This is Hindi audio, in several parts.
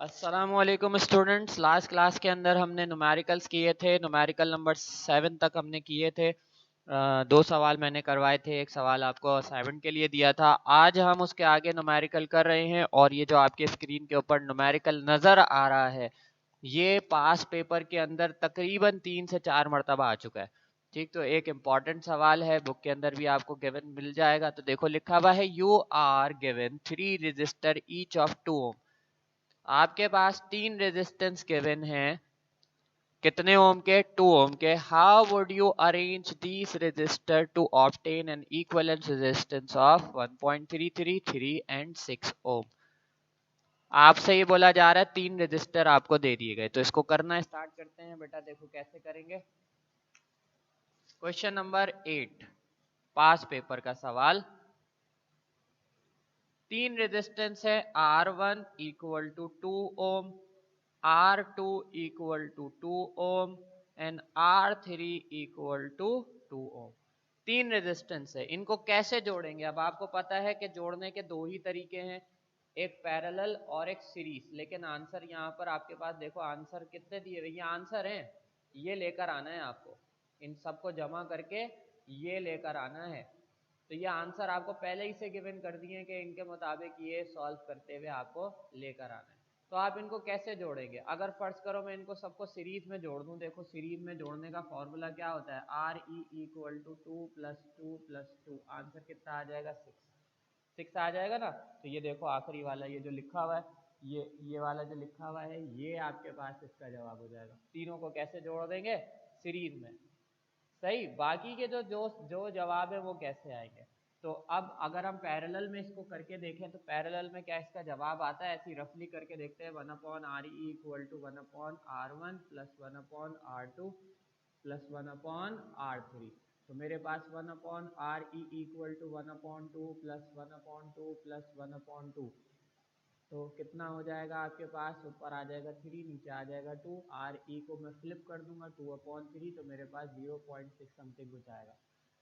अस्सलामुअलैकुम स्टूडेंट्स। लास्ट क्लास के अंदर हमने न्यूमेरिकल्स किए थे। न्यूमेरिकल नंबर 7 तक हमने किए थे। दो सवाल मैंने करवाए थे, एक सवाल आपको असाइनमेंट के लिए दिया था। आज हम उसके आगे न्यूमेरिकल कर रहे हैं और ये जो आपके स्क्रीन के ऊपर न्यूमेरिकल नज़र आ रहा है ये पास पेपर के अंदर तकरीबन 3 से 4 मरतबा आ चुका है। ठीक, तो एक इम्पॉर्टेंट सवाल है, बुक के अंदर भी आपको गिवन मिल जाएगा। तो देखो लिखा हुआ है you are given 3 resistor each of 2 ohm. आपके पास 3 रेजिस्टेंस गिवन हैं, कितने ओम के? 2 ओम के। How would you arrange these resistor to obtain an equivalent resistance of 1.333 and 6 ohm. आपसे ये बोला जा रहा है 3 रेजिस्टर आपको दे दिए गए, तो इसको करना स्टार्ट करते हैं बेटा। देखो कैसे करेंगे। क्वेश्चन नंबर 8 पास पेपर का सवाल। 3 रेजिस्टेंस है, R1 equal to 2 ohm, R2 equal to 2 ohm and R3 equal to 2 ohm. 3 resistance है, इनको कैसे जोड़ेंगे? अब आपको पता है कि जोड़ने के दो ही तरीके हैं, एक पैरेलल और एक सीरीज। लेकिन आंसर यहाँ पर आपके पास देखो, आंसर कितने दिए हुए? ये आंसर हैं, ये लेकर आना है आपको, इन सबको जमा करके ये लेकर आना है। तो ये आंसर आपको पहले ही से गिवन कर दिए कि इनके मुताबिक ये सॉल्व करते हुए आपको लेकर आना है। तो आप इनको कैसे जोड़ेंगे? अगर फर्ज करो मैं इनको सबको सीरीज में जोड़ दूं। देखो सीरीज में जोड़ने का फॉर्मूला क्या होता है? R E equal to 2 plus 2 plus 2। Answer कितना आ जाएगा? 6 आ जाएगा ना। तो ये देखो आखिरी वाला ये जो लिखा हुआ है, ये वाला जो लिखा हुआ है, ये आपके पास इसका जवाब हो जाएगा। तीनों को कैसे जोड़ देंगे? सीरीज में। सही। बाकी के जो जो जो जवाब है वो कैसे आएंगे? तो अब अगर हम पैरेलल में इसको करके देखें तो पैरेलल में क्या इसका जवाब आता है? ऐसी रफली करके देखते हैं। 1/RE equal to 1/R1 plus 1/R2 plus 1/R3। तो मेरे पास 1/RE equal to 1/2 plus 1/2 plus 1/2। तो कितना हो जाएगा आपके पास? ऊपर आ जाएगा 3, नीचे आ जाएगा 2। आर ई को मैं फ्लिप कर दूंगा 2/3, तो मेरे पास 0.6 समथिंग कुछ आएगा।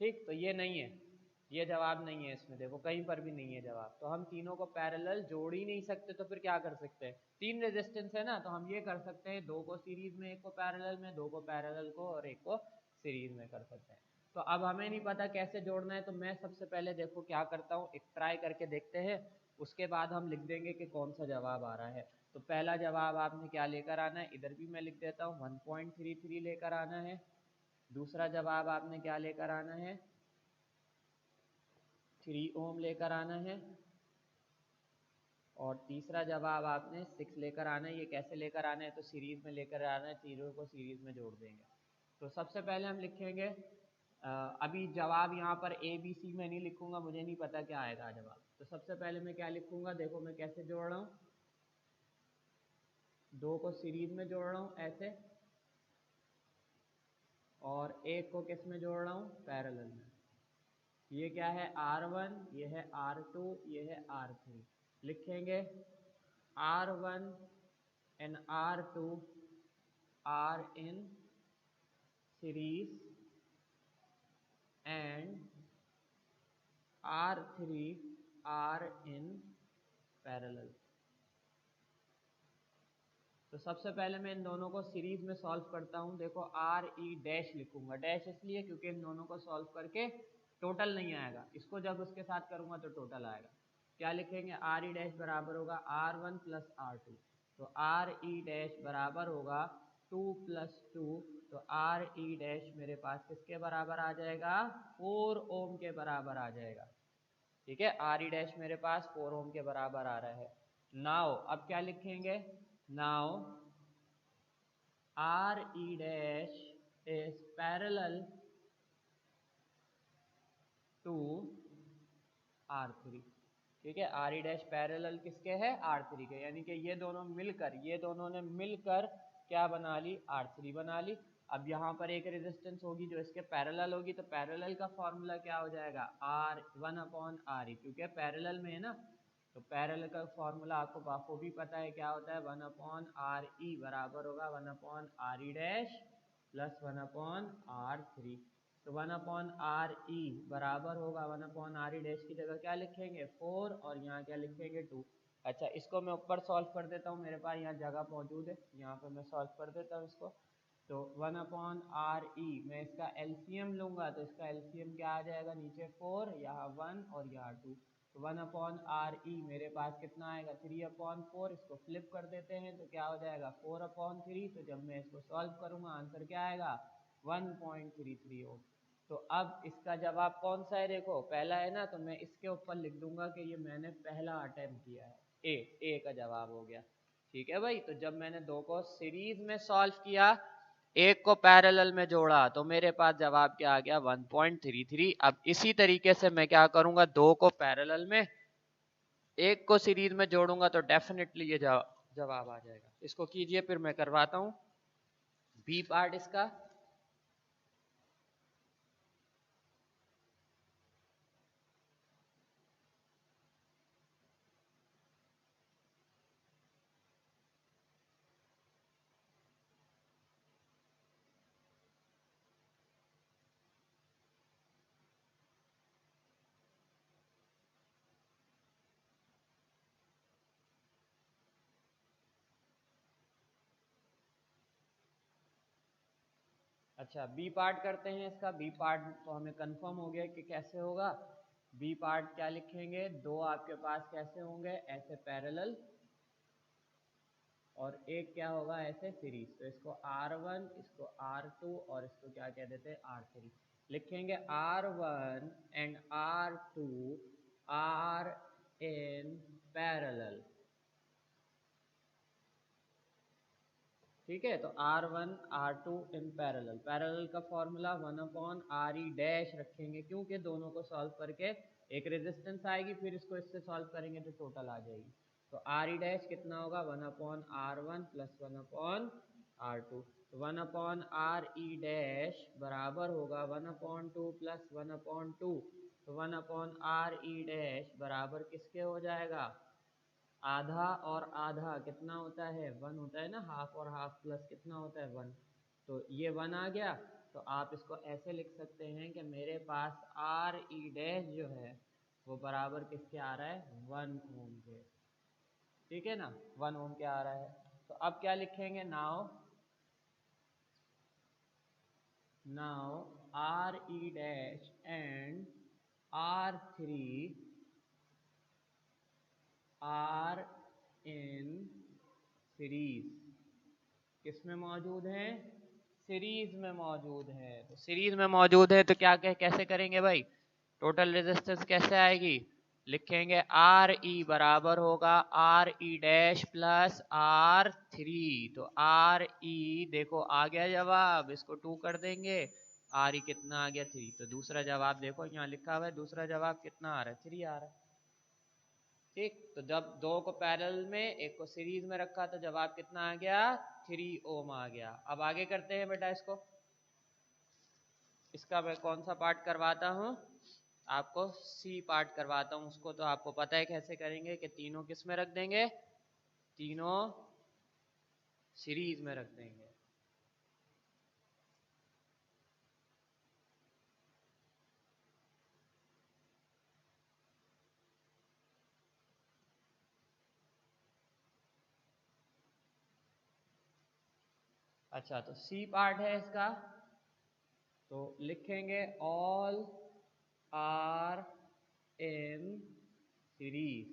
ठीक, तो ये नहीं है, ये जवाब नहीं है इसमें। देखो कहीं पर भी नहीं है जवाब। तो हम तीनों को पैरेलल जोड़ ही नहीं सकते, तो फिर क्या कर सकते हैं? 3 रेजिस्टेंस है ना, तो हम ये कर सकते हैं, 2 को सीरीज में, 1 को पैरेलल में, 2 को पैरेलल को और 1 को सीरीज में कर सकते हैं। तो अब हमें नहीं पता कैसे जोड़ना है, तो मैं सबसे पहले देखो क्या करता हूँ, एक ट्राई करके देखते हैं, उसके बाद हम लिख देंगे कि कौन सा जवाब आ रहा है। तो पहला जवाब आपने क्या लेकर आना है? इधर भी मैं लिख देता हूँ 1.33 लेकर आना है। दूसरा जवाब आपने क्या लेकर आना है? 3 ओम लेकर आना है। और तीसरा जवाब आपने 6 लेकर आना है। ये कैसे लेकर आना है? तो सीरीज में लेकर आना है, तीनों को सीरीज में जोड़ देंगे। तो सबसे पहले हम लिखेंगे, अभी जवाब यहाँ पर ए बी सी में नहीं लिखूंगा, मुझे नहीं पता क्या आएगा जवाब। तो सबसे पहले मैं क्या लिखूंगा? देखो मैं कैसे जोड़ रहा हूँ, 2 को सीरीज में जोड़ रहा हूँ ऐसे, और 1 को किस में जोड़ रहा हूँ? पैरेलल में। ये क्या है? R1, ये है R2, ये है R3। लिखेंगे R1 and R2 are in series and R3 are in parallel। तो सबसे पहले मैं इन दोनों को सीरीज में सॉल्व करता हूं। देखो आर ई डैश लिखूंगा, डैश इसलिए क्योंकि इन दोनों को सॉल्व करके टोटल नहीं आएगा, इसको जब उसके साथ करूंगा तो टोटल आएगा। क्या लिखेंगे? आर ई डैश बराबर होगा R1 प्लस R2। तो आर ई डैश बराबर होगा 2 प्लस 2। तो आर ई डैश मेरे पास किसके बराबर आ जाएगा? 4 ओम के बराबर आ जाएगा। ठीक है, आर ई डैश मेरे पास 4 ओम के बराबर आ रहा है। नाउ अब क्या लिखेंगे? Now R E dash is parallel to R3। ठीक है, आर ई डैश पैरेलल किसके है? R3 के, यानी कि ये दोनों मिलकर, ये दोनों ने मिलकर क्या बना ली? R3 बना ली। अब यहाँ पर एक रेजिस्टेंस होगी जो इसके पैरेलल होगी, तो पैरेलल का फॉर्मूला क्या हो जाएगा? R1/RE, क्योंकि पैरेलल में है ना, तो पैरेलल का फॉर्मूला आपको बाखूबी पता है क्या होता है? 1/RE बराबर होगा 1/RE डैश प्लस 1/R3। तो 1/RE बराबर होगा 1/RE डैश की जगह क्या लिखेंगे? 4, और यहाँ क्या लिखेंगे? 2। अच्छा, इसको मैं ऊपर सॉल्व कर देता हूँ, मेरे पास यहाँ जगह मौजूद है, यहाँ पे मैं सॉल्व कर देता हूँ इसको। तो 1/RE मैं इसका एलसीएम लूँगा तो इसका एलसीएम क्या आ जाएगा, नीचे 4, यहाँ 1 और यहाँ 2। तो 1/RE मेरे पास कितना आएगा, 3/4। इसको फ्लिप कर देते हैं तो क्या हो जाएगा, 4/3। तो जब मैं इसको सॉल्व करूँगा आंसर क्या आएगा, 1.33 ओम। तो अब इसका जवाब कौन सा है, देखो पहला है ना, तो मैं इसके ऊपर लिख दूंगा कि ये मैंने पहला अटेम्प्ट किया है, ए का जवाब हो गया। ठीक है भाई, तो जब मैंने दो को सीरीज में सॉल्व किया, एक को पैरेलल में जोड़ा, तो मेरे पास जवाब क्या आ गया, 1.33। अब इसी तरीके से मैं क्या करूंगा, दो को पैरेलल में, एक को सीरीज में जोड़ूंगा तो डेफिनेटली ये जवाब आ जाएगा। इसको कीजिए, फिर मैं करवाता हूं बी पार्ट इसका। अच्छा, बी पार्ट करते हैं इसका। बी पार्ट तो हमें कंफर्म हो गया कि कैसे होगा। बी पार्ट क्या लिखेंगे, दो आपके पास कैसे होंगे, ऐसे पैरेलल, और एक क्या होगा, ऐसे सीरीज। तो इसको R1, इसको R2 और इसको क्या कह देते हैं, R3 लिखेंगे। R1 and R2 are in parallel. ठीक है, तो R1 R2 in parallel. Parallel का फॉर्मूला 1/RE डैश रखेंगे, क्योंकि दोनों को सॉल्व करके एक रेजिस्टेंस आएगी, फिर इसको इससे सॉल्व करेंगे तो टोटल आ जाएगी। तो RE डैश कितना होगा, 1/R1 प्लस 1/R2। तो 1/RE डैश बराबर होगा 1/2 प्लस 1/2। तो 1/RE डैश बराबर किसके हो जाएगा, आधा और आधा कितना होता है, 1 होता है ना, हाफ और हाफ प्लस कितना होता है, 1। तो ये 1 आ गया। तो आप इसको ऐसे लिख सकते हैं कि मेरे पास आर ई डैश जो है वो बराबर किसके आ रहा है, 1 ओम के। ठीक है ना, 1 ओम के आ रहा है। तो अब क्या लिखेंगे, now now R E dash and R3 are in series. किस में मौजूद है, सीरीज में मौजूद है। तो सीरीज में मौजूद है तो क्या कैसे करेंगे भाई, टोटल रेजिस्टेंस कैसे आएगी, लिखेंगे आर ई बराबर होगा are E dash plus R3। तो आर ई देखो आ गया जवाब, इसको 2 कर देंगे, आर ई कितना आ गया, 3। तो दूसरा जवाब देखो यहाँ लिखा हुआ है, दूसरा जवाब कितना आ रहा है, 3 आ रहा है। ठीक, तो जब दो को पैरेलल में, एक को सीरीज में रखा तो जवाब कितना आ गया, 3 ओम आ गया। अब आगे करते हैं बेटा इसको। इसका मैं कौन सा पार्ट करवाता हूँ, आपको सी पार्ट करवाता हूँ। उसको तो आपको पता है कैसे करेंगे, कि तीनों किस में रख देंगे, तीनों सीरीज में रख देंगे। अच्छा, तो सी पार्ट है इसका, तो लिखेंगे all are in series,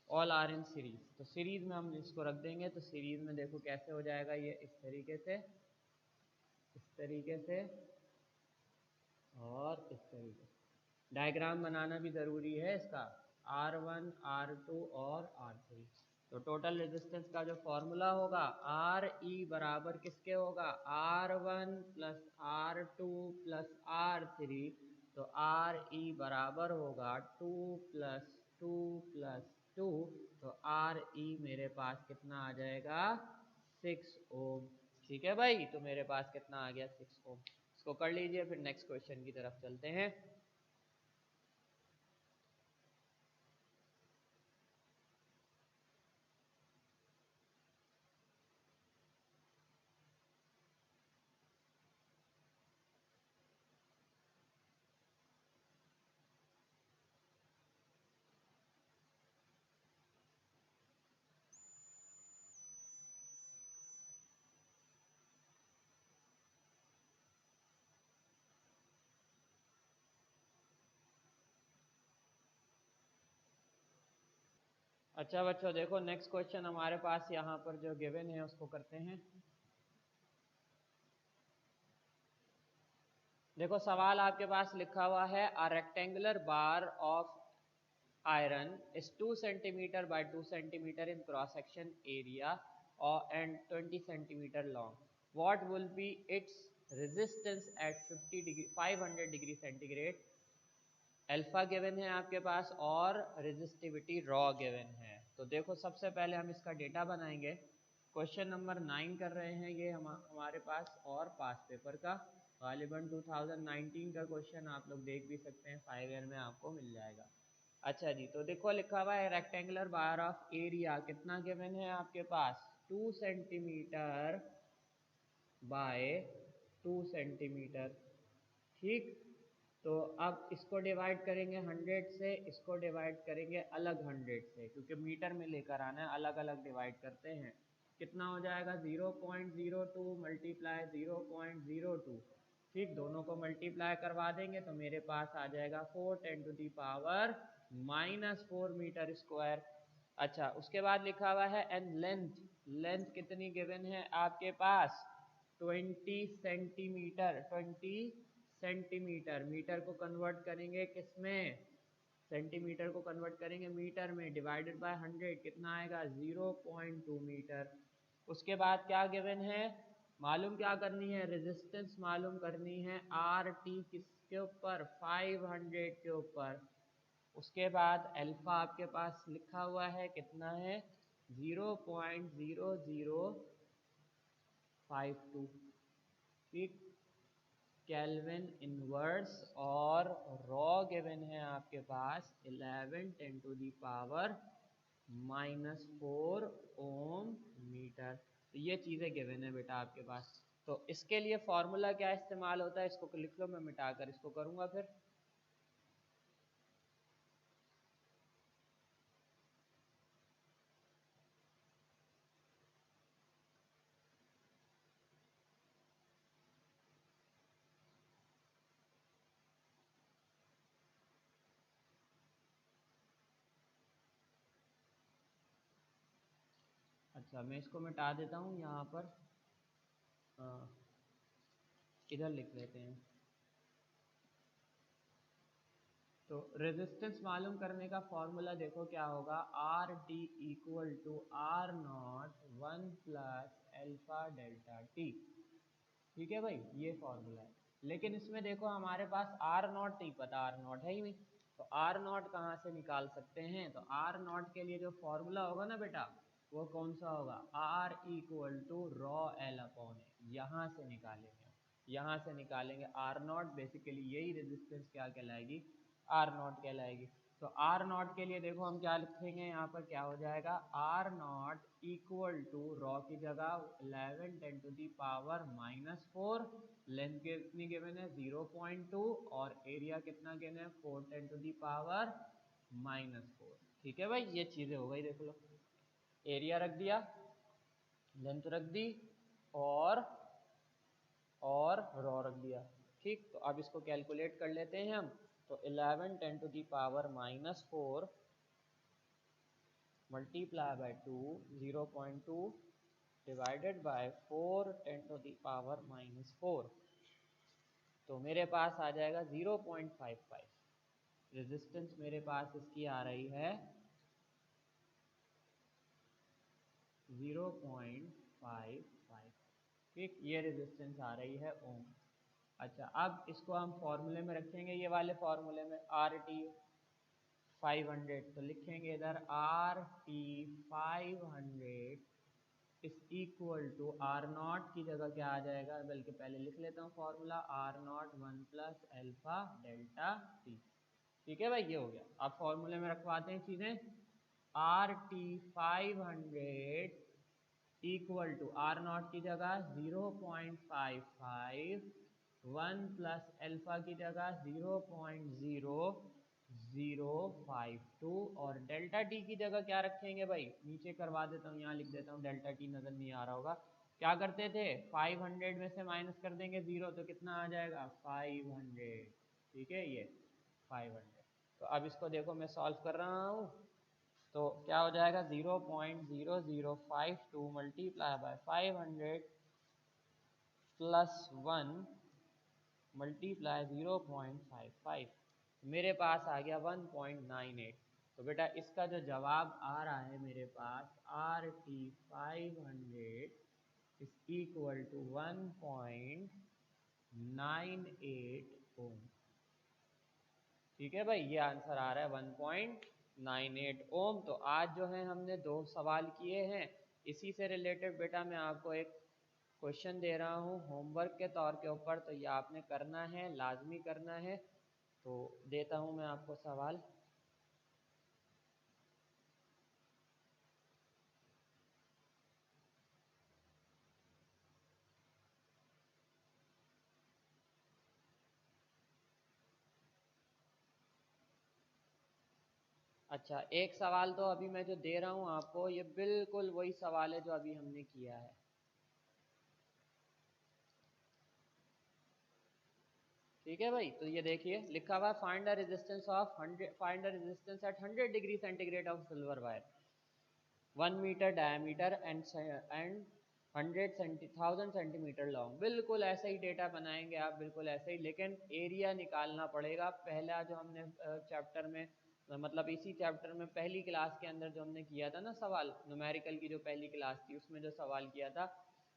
all are in series. तो सीरीज में हम इसको रख देंगे, तो सीरीज में देखो कैसे हो जाएगा, ये इस तरीके से, इस तरीके से और इस तरीके से। डायग्राम बनाना भी जरूरी है इसका, R1 R2 और R3। तो टोटल रेजिस्टेंस का जो फॉर्मूला होगा, आर ई बराबर किसके होगा, R1 plus R2 plus R3। तो आर ई बराबर होगा 2 प्लस 2 प्लस 2। तो आर ई मेरे पास कितना आ जाएगा, 6 ओम। ठीक है भाई, तो मेरे पास कितना आ गया, 6 ओम। इसको कर लीजिए, फिर नेक्स्ट क्वेश्चन की तरफ चलते हैं। अच्छा बच्चों देखो नेक्स्ट क्वेश्चन हमारे पास यहाँ पर जो गिवन है उसको करते हैं। देखो सवाल आपके पास लिखा हुआ है a rectangular bar of iron is 2 centimeter by 2 centimeter in cross section area or and 20 centimeter long. What will be its resistance at 50 degree 500 degree centigrade? Alpha given है आपके पास और रेजिस्टिविटी रॉ गिवन है। तो देखो सबसे पहले हम इसका डेटा बनाएंगे। क्वेश्चन नंबर 9 कर रहे हैं ये हमारे पास और पास पेपर का गालिबन 2019 का क्वेश्चन आप लोग देख भी सकते हैं, 5 ईयर में आपको मिल जाएगा। अच्छा जी, तो देखो लिखा हुआ है रेक्टेंगुलर बार ऑफ एरिया कितना गिवन है आपके पास 2 सेंटीमीटर बाय 2 सेंटीमीटर। ठीक, तो अब इसको डिवाइड करेंगे 100 से, इसको डिवाइड करेंगे अलग 100 से, क्योंकि मीटर में लेकर आना है, अलग अलग डिवाइड करते हैं। कितना हो जाएगा 0.02 मल्टीप्लाई 0.02। ठीक, दोनों को मल्टीप्लाई करवा देंगे तो मेरे पास आ जाएगा 4 10 to the power -4 metre square. अच्छा, उसके बाद लिखा हुआ है एंड लेंथ, लेंथ कितनी गिवन है आपके पास 20 सेंटीमीटर। 20 सेंटीमीटर, मीटर को कन्वर्ट करेंगे किसमें, सेंटीमीटर को कन्वर्ट करेंगे मीटर में, डिवाइडेड बाय 100 कितना आएगा 0.2 मीटर। उसके बाद क्या गिवन है, मालूम क्या करनी है, रेजिस्टेंस मालूम करनी है आर टी किसके ऊपर 500 के ऊपर। उसके बाद अल्फा आपके पास लिखा हुआ है कितना है 0.0052। ठीक, केल्विन इनवर्स और रॉ गिवन है आपके पास 11 10 to the power -4 ohm metre. तो ये चीज़ें गिवन है बेटा आपके पास। तो इसके लिए फॉर्मूला क्या इस्तेमाल होता है, इसको लिख लो, मैं मिटाकर इसको करूँगा फिर। अच्छा, मैं इसको मिटा देता हूँ यहाँ पर, इधर लिख लेते हैं। तो रेजिस्टेंस मालूम करने का फॉर्मूला देखो क्या होगा, R T equal to R naught 1 plus alpha delta T. ठीक है भाई, ये फॉर्मूला है। लेकिन इसमें देखो हमारे पास आर नॉट नहीं पता, आर नॉट है ही नहीं, तो आर नॉट कहाँ से निकाल सकते हैं, तो आर नॉट के लिए जो फॉर्मूला होगा ना बेटा वो कौन सा होगा, R equal to rho L upon A, यहाँ से निकालेंगे, यहाँ से निकालेंगे आर नॉट। बेसिकली यही रेजिस्टेंस क्या कहलाएगी, आर नॉट कहलाएगी। तो आर नॉट के लिए देखो हम क्या लिखेंगे, यहाँ पर क्या हो जाएगा R naught equal to rho की जगह 11 10 टू दी पावर -4, लेंथ कितनी गिवन है 0.2 और एरिया कितना गिवन है 4 10 टू दी पावर -4। ठीक है भाई, ये चीज़ें हो गई, देख लो एरिया रख दिया, लेंथ रख दी और रॉ रख दिया। ठीक, तो अब इसको कैलकुलेट कर लेते हैं हम। तो 11 10 to the power -4 multiply by 2 0.2 divided by 4 10 to the power -4, तो मेरे पास आ जाएगा 0.55। रेजिस्टेंस मेरे पास इसकी आ रही है 0.55। ठीक, ये रेजिस्टेंस आ रही है ओम। अच्छा, अब इसको हम फॉर्मूले में रखेंगे, ये वाले फॉर्मूले में आर टी 500, तो लिखेंगे इधर R T 500 is equal to R naught की जगह क्या आ जाएगा, बल्कि पहले लिख लेता हूँ formula, R naught 1 plus alpha delta T. ठीक है भाई, ये हो गया। अब फॉर्मूले में रखवाते हैं चीज़ें, R T 500 equal to R naught की जगह 0.55, 1 प्लस एल्फा की जगह 0.0052 और डेल्टा टी की जगह क्या रखेंगे भाई, नीचे करवा देता हूँ, यहाँ लिख देता हूँ, डेल्टा टी नज़र नहीं आ रहा होगा। क्या करते थे 500 में से माइनस कर देंगे 0, तो कितना आ जाएगा 500। ठीक है, ये 500। तो अब इसको देखो मैं सॉल्व कर रहा हूँ, तो क्या हो जाएगा 0.0052 मल्टीप्लाई बाय 500 प्लस 1 मल्टीप्लाई 0.55, मेरे पास आ गया 1.98। तो बेटा इसका जो जवाब आ रहा है मेरे पास RT500 इज इक्वल टू 1.98 ओम। ठीक है भाई, ये आंसर आ रहा है 1.98 ओम। तो आज जो है हमने 2 सवाल किए हैं। इसी से रिलेटेड बेटा मैं आपको एक क्वेश्चन दे रहा हूँ होमवर्क के तौर के ऊपर, तो ये आपने करना है, लाजमी करना है। तो देता हूँ मैं आपको सवाल। अच्छा, एक सवाल तो अभी मैं जो दे रहा हूँ आपको, ये बिल्कुल वही सवाल है जो अभी हमने किया है। ठीक है भाई, तो ये देखिए लिखा हुआ find the resistance of 100, find the resistance at 100 degree centigrade of silver wire 1 metre diameter and 100,000 centimetre long. बिल्कुल ऐसे ही डेटा बनाएंगे आप, बिल्कुल ऐसे ही, लेकिन एरिया निकालना पड़ेगा। पहला जो हमने चैप्टर में, मतलब इसी चैप्टर में पहली क्लास के अंदर जो हमने किया था ना सवाल, न्यूमेरिकल की जो पहली क्लास थी उसमें जो सवाल किया था,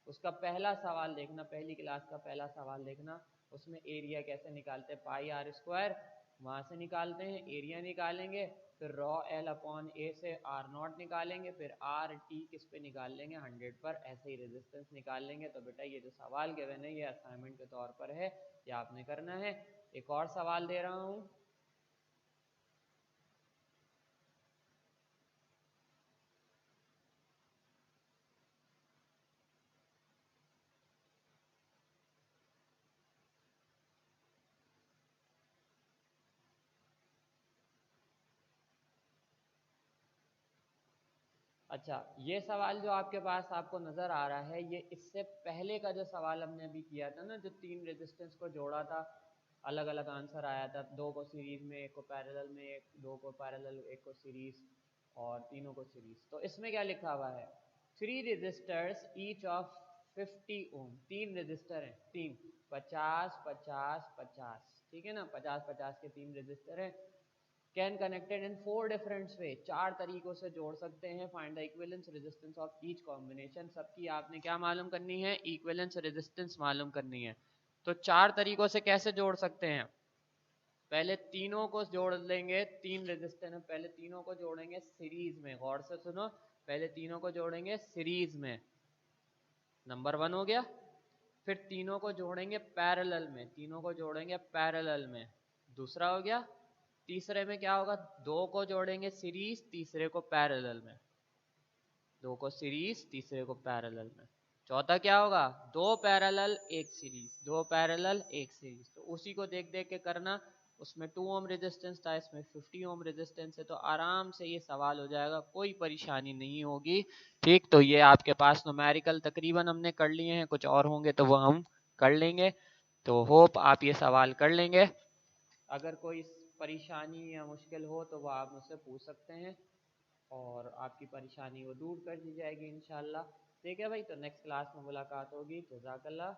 उसका पहला सवाल देखना, पहली क्लास का पहला सवाल देखना। उसमें एरिया कैसे निकालते हैं, पाई आर स्क्वायर वहाँ से निकालते हैं, एरिया निकालेंगे, फिर रॉ एल अपॉन ए से आर नॉट निकालेंगे, फिर आर टी किस पे निकाल लेंगे, 100 पर, ऐसे ही रेजिस्टेंस निकाल लेंगे। तो बेटा ये जो सवाल गिवन है ये असाइनमेंट के तौर पर है, ये आपने करना है। एक और सवाल दे रहा हूँ। अच्छा, ये सवाल जो आपके पास आपको नजर आ रहा है, ये इससे पहले का जो सवाल हमने अभी किया था ना, जो 3 रेजिस्टेंस को जोड़ा था, अलग अलग आंसर आया था, 2 को सीरीज में, 1 को पैरेलल में, 2 को पैरेलल, 1 को सीरीज, और तीनों को सीरीज। तो इसमें क्या लिखा हुआ है, 3 resistors each of 50 ohm. 3 resistor हैं, 3, 50 50 50, ठीक है ना, 50 50 के 3 रेजिस्टर हैं। Can connected in 4 different way, 4 तरीकों से जोड़ सकते हैं। Find the equivalence resistance of each combination. सबकी आपने क्या मालूम करनी है, इक्विवेलेंस रेजिस्टेंस मालूम करनी है। तो 4 तरीकों से कैसे जोड़ सकते हैं, पहले तीनों को जोड़ लेंगे, 3 रेजिस्टेंस है, पहले तीनों को जोड़ेंगे सीरीज में, गौर से सुनो, पहले तीनों को जोड़ेंगे सीरीज में, नंबर 1 हो गया। फिर तीनों को जोड़ेंगे पैरेलल में, तीनों को जोड़ेंगे पैरेलल में, दूसरा हो गया। तीसरे में क्या होगा, 2 को जोड़ेंगे सीरीज, तीसरे को पैरेलल में, 2 को सीरीज, तीसरे को पैरेलल में। चौथा क्या होगा, 2 पैरेलल 1 सीरीज, 2 पैरेलल 1 सीरीज। तो उसी को देख देख के करना। उसमें 2 ओम रेजिस्टेंस था, इसमें 50 ओम रेजिस्टेंस है, तो आराम से ये सवाल हो जाएगा, कोई परेशानी नहीं होगी। ठीक, तो ये आपके पास न्यूमेरिकल तकरीबन हमने कर लिए हैं, कुछ और होंगे तो वो हम कर लेंगे। तो होप आप ये सवाल कर लेंगे। अगर कोई परेशानी या मुश्किल हो तो वो आप मुझसे पूछ सकते हैं, और आपकी परेशानी वो दूर कर दी जाएगी इंशाल्लाह। ठीक है भाई, तो नेक्स्ट क्लास में मुलाकात होगी। जज़ाकल्लाह।